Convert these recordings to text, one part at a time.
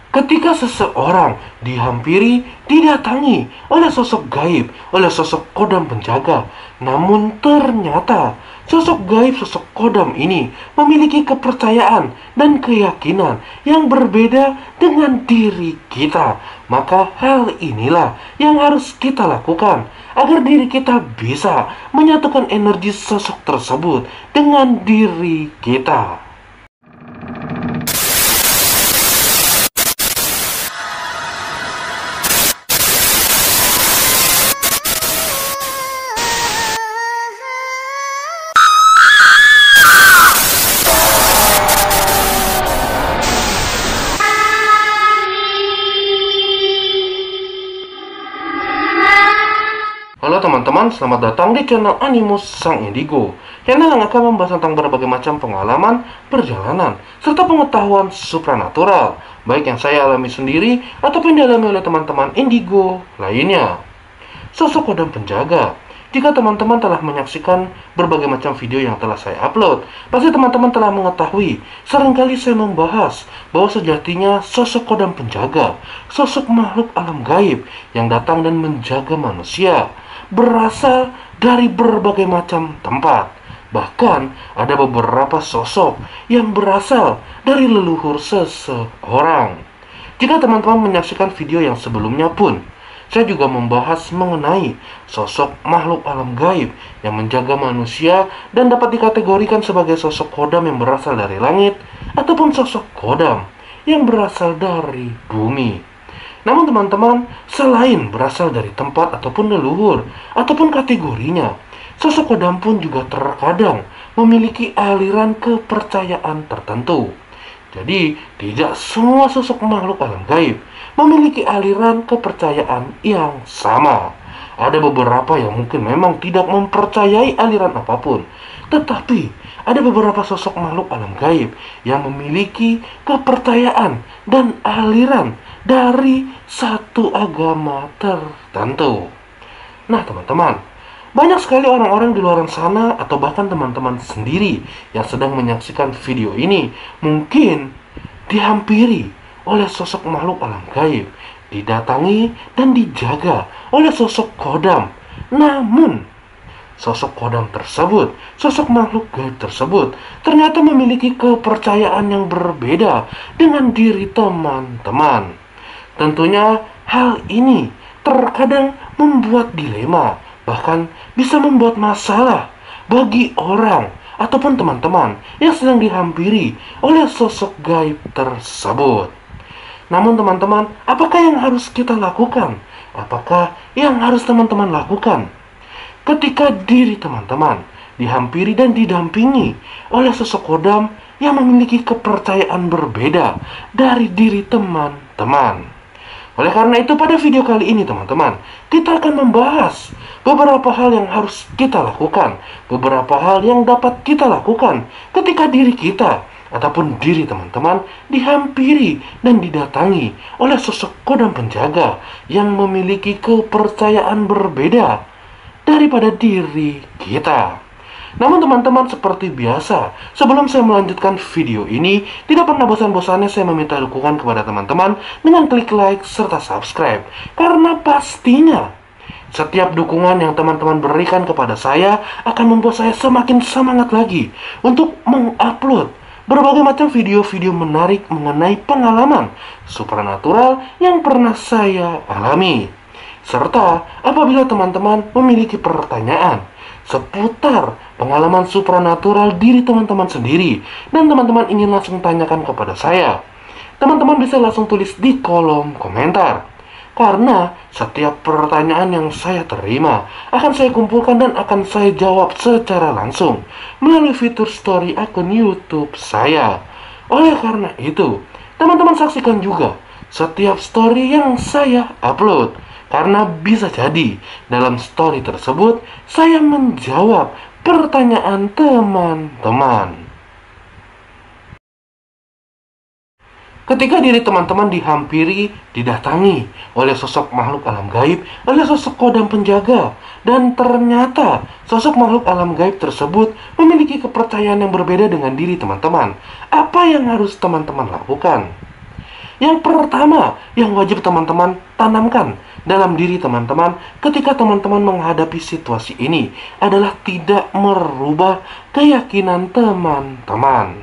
Ketika seseorang dihampiri, didatangi oleh sosok gaib, oleh sosok kodam penjaga, namun ternyata sosok gaib, sosok kodam ini memiliki kepercayaan dan keyakinan yang berbeda dengan diri kita, maka hal inilah yang harus kita lakukan agar diri kita bisa menyatukan energi sosok tersebut dengan diri kita. Halo teman-teman, selamat datang di channel Animus Sang Indigo, channel yang akan membahas tentang berbagai macam pengalaman, perjalanan, serta pengetahuan supranatural, baik yang saya alami sendiri ataupun dialami oleh teman-teman Indigo lainnya. Sosok kodam penjaga. Jika teman-teman telah menyaksikan berbagai macam video yang telah saya upload, pasti teman-teman telah mengetahui, seringkali saya membahas bahwa sejatinya sosok kodam penjaga, sosok makhluk alam gaib yang datang dan menjaga manusia, berasal dari berbagai macam tempat. Bahkan ada beberapa sosok yang berasal dari leluhur seseorang. Jika teman-teman menyaksikan video yang sebelumnya pun, saya juga membahas mengenai sosok makhluk alam gaib yang menjaga manusia dan dapat dikategorikan sebagai sosok kodam yang berasal dari langit ataupun sosok kodam yang berasal dari bumi. Namun teman-teman, selain berasal dari tempat ataupun leluhur ataupun kategorinya, sosok kodam pun juga terkadang memiliki aliran kepercayaan tertentu. Jadi, tidak semua sosok makhluk alam gaib memiliki aliran kepercayaan yang sama. Ada beberapa yang mungkin memang tidak mempercayai aliran apapun, tetapi ada beberapa sosok makhluk alam gaib yang memiliki kepercayaan dan aliran dari satu agama tertentu. Nah teman-teman, banyak sekali orang-orang di luar sana atau bahkan teman-teman sendiri yang sedang menyaksikan video ini mungkin dihampiri oleh sosok makhluk alam gaib, didatangi dan dijaga oleh sosok kodam. Namun sosok kodam tersebut, sosok makhluk gaib tersebut ternyata memiliki kepercayaan yang berbeda dengan diri teman-teman. Tentunya hal ini terkadang membuat dilema, bahkan bisa membuat masalah bagi orang ataupun teman-teman yang sedang dihampiri oleh sosok gaib tersebut. Namun teman-teman, apakah yang harus kita lakukan? Apakah yang harus teman-teman lakukan ketika diri teman-teman dihampiri dan didampingi oleh sosok kodam yang memiliki kepercayaan berbeda dari diri teman-teman? Oleh karena itu, pada video kali ini teman-teman, kita akan membahas beberapa hal yang harus kita lakukan, beberapa hal yang dapat kita lakukan ketika diri kita ataupun diri teman-teman dihampiri dan didatangi oleh sosok kodam penjaga yang memiliki kepercayaan berbeda daripada diri kita. Namun teman-teman, seperti biasa, sebelum saya melanjutkan video ini, tidak pernah bosan-bosannya saya meminta dukungan kepada teman-teman dengan klik like serta subscribe. Karena pastinya setiap dukungan yang teman-teman berikan kepada saya akan membuat saya semakin semangat lagi untuk mengupload berbagai macam video-video menarik mengenai pengalaman supranatural yang pernah saya alami. Serta apabila teman-teman memiliki pertanyaan seputar pengalaman supranatural diri teman-teman sendiri dan teman-teman ingin langsung tanyakan kepada saya, teman-teman bisa langsung tulis di kolom komentar. Karena setiap pertanyaan yang saya terima akan saya kumpulkan dan akan saya jawab secara langsung melalui fitur story akun YouTube saya. Oleh karena itu, teman-teman saksikan juga setiap story yang saya upload, karena bisa jadi dalam story tersebut saya menjawab pertanyaan teman-teman. Ketika diri teman-teman dihampiri, didatangi oleh sosok makhluk alam gaib, oleh sosok kodam penjaga, dan ternyata sosok makhluk alam gaib tersebut memiliki kepercayaan yang berbeda dengan diri teman-teman, apa yang harus teman-teman lakukan? Yang pertama yang wajib teman-teman tanamkan dalam diri teman-teman ketika teman-teman menghadapi situasi ini adalah tidak merubah keyakinan teman-teman.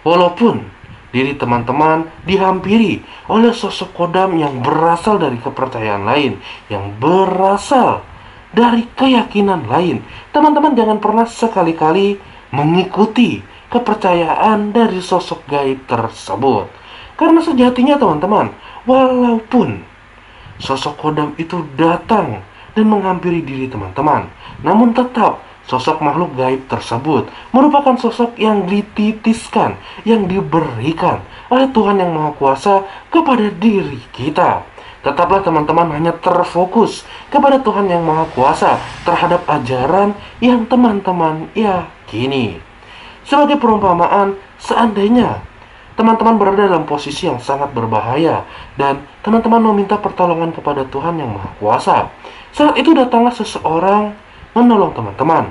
Walaupun diri teman-teman dihampiri oleh sosok kodam yang berasal dari kepercayaan lain, yang berasal dari keyakinan lain, teman-teman jangan pernah sekali-kali mengikuti kepercayaan dari sosok gaib tersebut. Karena sejatinya teman-teman, walaupun sosok kodam itu datang dan menghampiri diri teman-teman, namun tetap sosok makhluk gaib tersebut merupakan sosok yang dititiskan, yang diberikan oleh Tuhan yang Maha Kuasa kepada diri kita. Tetaplah teman-teman hanya terfokus kepada Tuhan yang Maha Kuasa terhadap ajaran yang teman-teman yakini. Sebagai perumpamaan, seandainya teman-teman berada dalam posisi yang sangat berbahaya dan teman-teman meminta pertolongan kepada Tuhan yang Maha Kuasa, saat itu datanglah seseorang menolong teman-teman,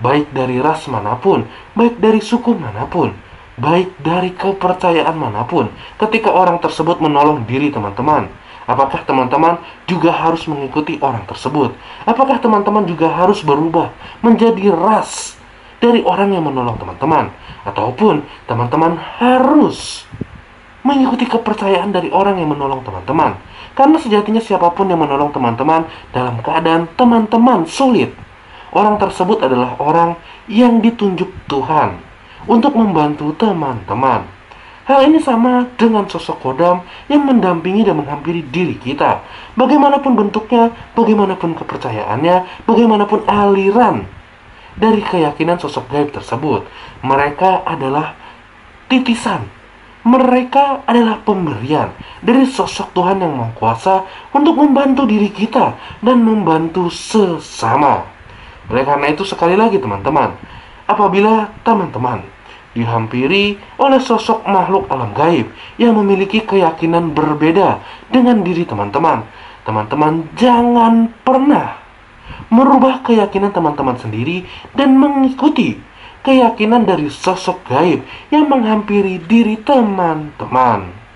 baik dari ras manapun, baik dari suku manapun, baik dari kepercayaan manapun. Ketika orang tersebut menolong diri teman-teman, apakah teman-teman juga harus mengikuti orang tersebut? Apakah teman-teman juga harus berubah menjadi ras dari orang yang menolong teman-teman? Ataupun teman-teman harus mengikuti kepercayaan dari orang yang menolong teman-teman? Karena sejatinya siapapun yang menolong teman-teman dalam keadaan teman-teman sulit, orang tersebut adalah orang yang ditunjuk Tuhan untuk membantu teman-teman. Hal ini sama dengan sosok kodam yang mendampingi dan menghampiri diri kita. Bagaimanapun bentuknya, bagaimanapun kepercayaannya, bagaimanapun aliran dari keyakinan sosok gaib tersebut, mereka adalah titisan. Mereka adalah pemberian dari sosok Tuhan yang Maha Kuasa untuk membantu diri kita dan membantu sesama. Oleh karena itu sekali lagi teman-teman, apabila teman-teman dihampiri oleh sosok makhluk alam gaib yang memiliki keyakinan berbeda dengan diri teman-teman, teman-teman jangan pernah merubah keyakinan teman-teman sendiri dan mengikuti keyakinan dari sosok gaib yang menghampiri diri teman-teman.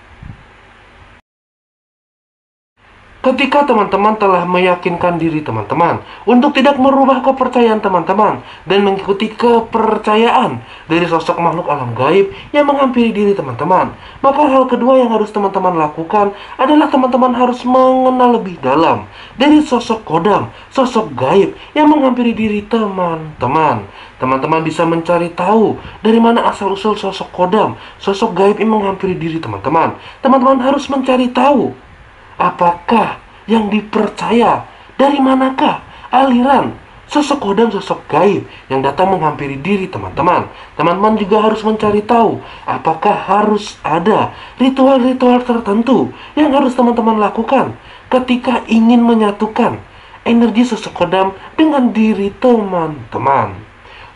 Ketika teman-teman telah meyakinkan diri teman-teman untuk tidak merubah kepercayaan teman-teman dan mengikuti kepercayaan dari sosok makhluk alam gaib yang menghampiri diri teman-teman, maka hal kedua yang harus teman-teman lakukan adalah teman-teman harus mengenal lebih dalam dari sosok kodam, sosok gaib yang menghampiri diri teman-teman. Teman-teman bisa mencari tahu dari mana asal-usul sosok kodam, sosok gaib yang menghampiri diri teman-teman. Teman-teman harus mencari tahu apakah yang dipercaya, dari manakah aliran sosok kodam, sosok gaib yang datang menghampiri diri teman-teman. Teman-teman juga harus mencari tahu apakah harus ada ritual-ritual tertentu yang harus teman-teman lakukan ketika ingin menyatukan energi sosok kodam dengan diri teman-teman.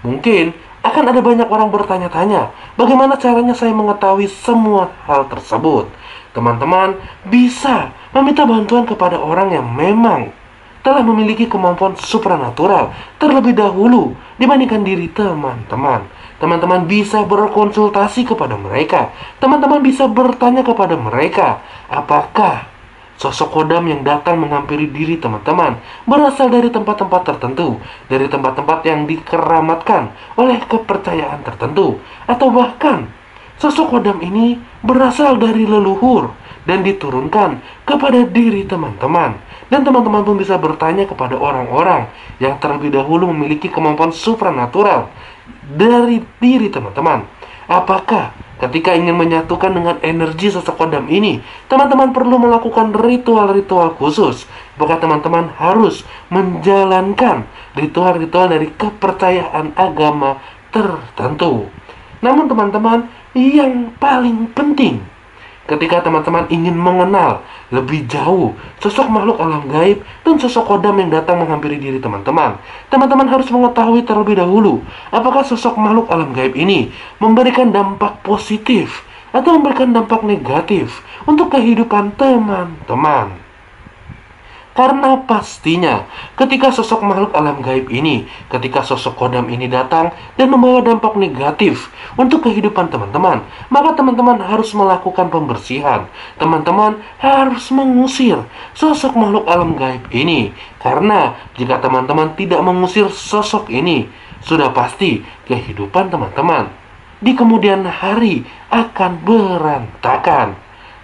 Mungkin akan ada banyak orang bertanya-tanya, bagaimana caranya saya mengetahui semua hal tersebut? Teman-teman bisa meminta bantuan kepada orang yang memang telah memiliki kemampuan supranatural terlebih dahulu dibandingkan diri teman-teman. Teman-teman bisa berkonsultasi kepada mereka. Teman-teman bisa bertanya kepada mereka, apakah sosok kodam yang datang menghampiri diri teman-teman berasal dari tempat-tempat tertentu, dari tempat-tempat yang dikeramatkan oleh kepercayaan tertentu, atau bahkan sosok kodam ini berasal dari leluhur dan diturunkan kepada diri teman-teman. Dan teman-teman pun bisa bertanya kepada orang-orang yang terlebih dahulu memiliki kemampuan supranatural dari diri teman-teman, apakah ketika ingin menyatukan dengan energi sosok kodam ini, teman-teman perlu melakukan ritual-ritual khusus? Apakah teman-teman harus menjalankan ritual-ritual dari kepercayaan agama tertentu? Namun teman-teman, yang paling penting ketika teman-teman ingin mengenal lebih jauh sosok makhluk alam gaib dan sosok kodam yang datang menghampiri diri teman-teman, teman-teman harus mengetahui terlebih dahulu apakah sosok makhluk alam gaib ini memberikan dampak positif atau memberikan dampak negatif untuk kehidupan teman-teman. Karena pastinya ketika sosok makhluk alam gaib ini, ketika sosok kodam ini datang dan membawa dampak negatif untuk kehidupan teman-teman, maka teman-teman harus melakukan pembersihan. Teman-teman harus mengusir sosok makhluk alam gaib ini. Karena jika teman-teman tidak mengusir sosok ini, sudah pasti kehidupan teman-teman di kemudian hari akan berantakan.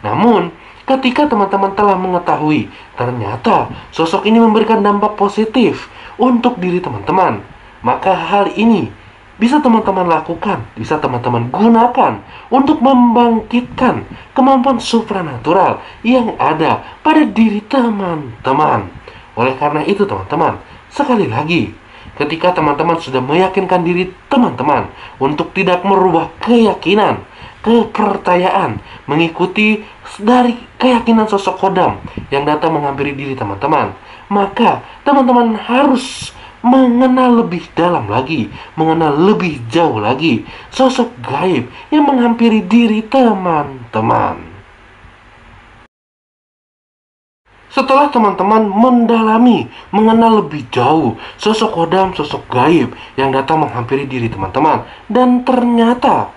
Namun, ketika teman-teman telah mengetahui ternyata sosok ini memberikan dampak positif untuk diri teman-teman, maka hal ini bisa teman-teman lakukan, bisa teman-teman gunakan untuk membangkitkan kemampuan supranatural yang ada pada diri teman-teman. Oleh karena itu teman-teman, sekali lagi, ketika teman-teman sudah meyakinkan diri teman-teman untuk tidak merubah keyakinan, kepercayaan, mengikuti dari keyakinan sosok kodam yang datang menghampiri diri teman-teman, maka teman-teman harus mengenal lebih dalam lagi, mengenal lebih jauh lagi sosok gaib yang menghampiri diri teman-teman. Setelah teman-teman mendalami, mengenal lebih jauh sosok kodam, sosok gaib yang datang menghampiri diri teman-teman, dan ternyata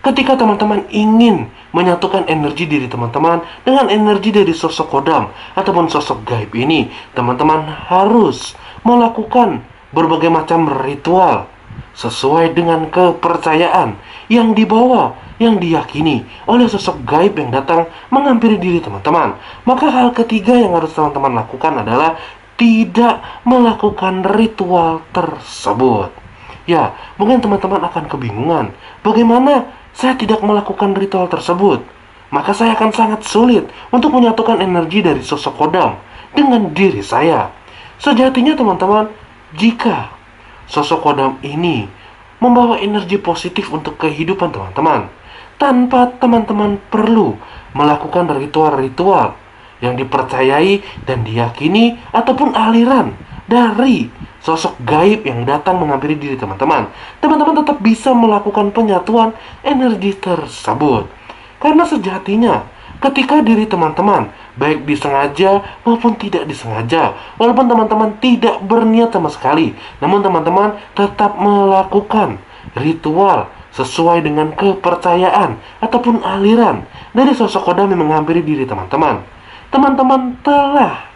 ketika teman-teman ingin menyatukan energi diri teman-teman dengan energi dari sosok kodam ataupun sosok gaib ini, teman-teman harus melakukan berbagai macam ritual sesuai dengan kepercayaan yang dibawa, yang diyakini oleh sosok gaib yang datang menghampiri diri teman-teman. Maka hal ketiga yang harus teman-teman lakukan adalah tidak melakukan ritual tersebut. Ya, mungkin teman-teman akan kebingungan, bagaimana saya tidak melakukan ritual tersebut? Maka saya akan sangat sulit untuk menyatukan energi dari sosok kodam dengan diri saya. Sejatinya teman-teman, jika sosok kodam ini membawa energi positif untuk kehidupan teman-teman, tanpa teman-teman perlu melakukan ritual-ritual yang dipercayai dan diyakini ataupun aliran dari sosok gaib yang datang menghampiri diri teman-teman, teman-teman tetap bisa melakukan penyatuan energi tersebut. Karena sejatinya ketika diri teman-teman baik disengaja maupun tidak disengaja, walaupun teman-teman tidak berniat sama sekali, namun teman-teman tetap melakukan ritual sesuai dengan kepercayaan ataupun aliran dari sosok kodam yang menghampiri diri teman-teman, teman-teman telah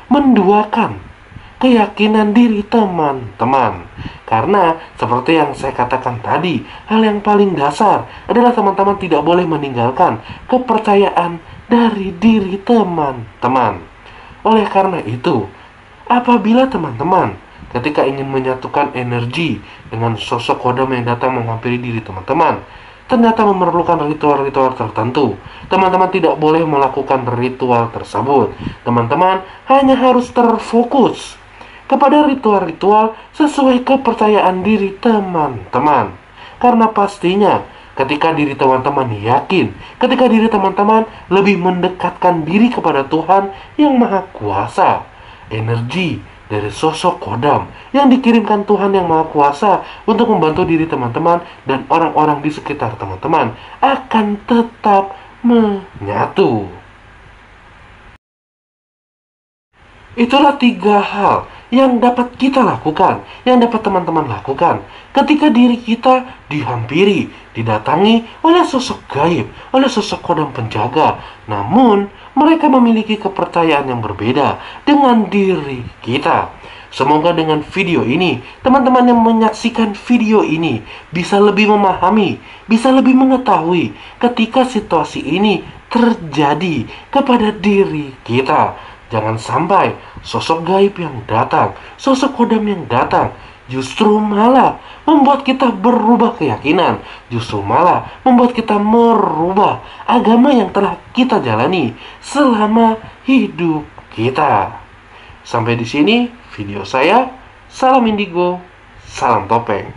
menduakan keyakinan diri teman-teman. Karena seperti yang saya katakan tadi, hal yang paling dasar adalah teman-teman tidak boleh meninggalkan kepercayaan dari diri teman-teman. Oleh karena itu, apabila teman-teman ketika ingin menyatukan energi dengan sosok kodam yang datang menghampiri diri teman-teman, ternyata memerlukan ritual-ritual tertentu, teman-teman tidak boleh melakukan ritual tersebut. Teman-teman hanya harus terfokus kepada ritual-ritual sesuai kepercayaan diri teman-teman. Karena pastinya ketika diri teman-teman yakin, ketika diri teman-teman lebih mendekatkan diri kepada Tuhan yang Maha Kuasa, energi dari sosok kodam yang dikirimkan Tuhan yang Maha Kuasa untuk membantu diri teman-teman dan orang-orang di sekitar teman-teman akan tetap menyatu. Itulah 3 hal yang dapat kita lakukan, yang dapat teman-teman lakukan ketika diri kita dihampiri, didatangi oleh sosok gaib, oleh sosok kodam penjaga. Namun, mereka memiliki kepercayaan yang berbeda dengan diri kita. Semoga dengan video ini, teman-teman yang menyaksikan video ini bisa lebih memahami, bisa lebih mengetahui ketika situasi ini terjadi kepada diri kita. Jangan sampai sosok gaib yang datang, sosok kodam yang datang, justru malah membuat kita berubah keyakinan, justru malah membuat kita merubah agama yang telah kita jalani selama hidup kita. Sampai di sini video saya. Salam indigo, salam topeng.